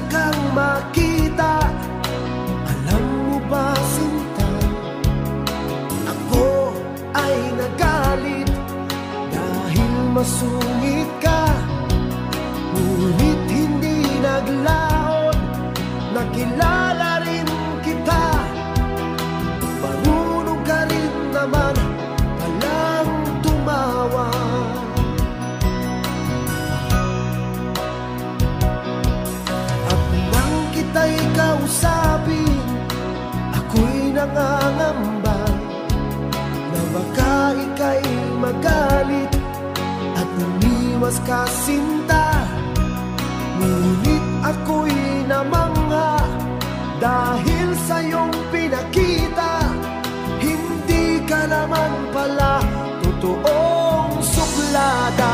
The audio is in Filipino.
kang makita. Alam mo ba, sinta, ako ay nagalit dahil masungit ka. Ngunit hindi naglaon, nakilala rin kita. Marunong ka rin naman palang tumawa. At nang kita'y kausapin, ako'y nangangamba na baka ika'y magalit at umiwas ka, sinta. Ngunit ako'y namangha dahil sa iyong pinakita. Hindi ka naman pala totoong suplada.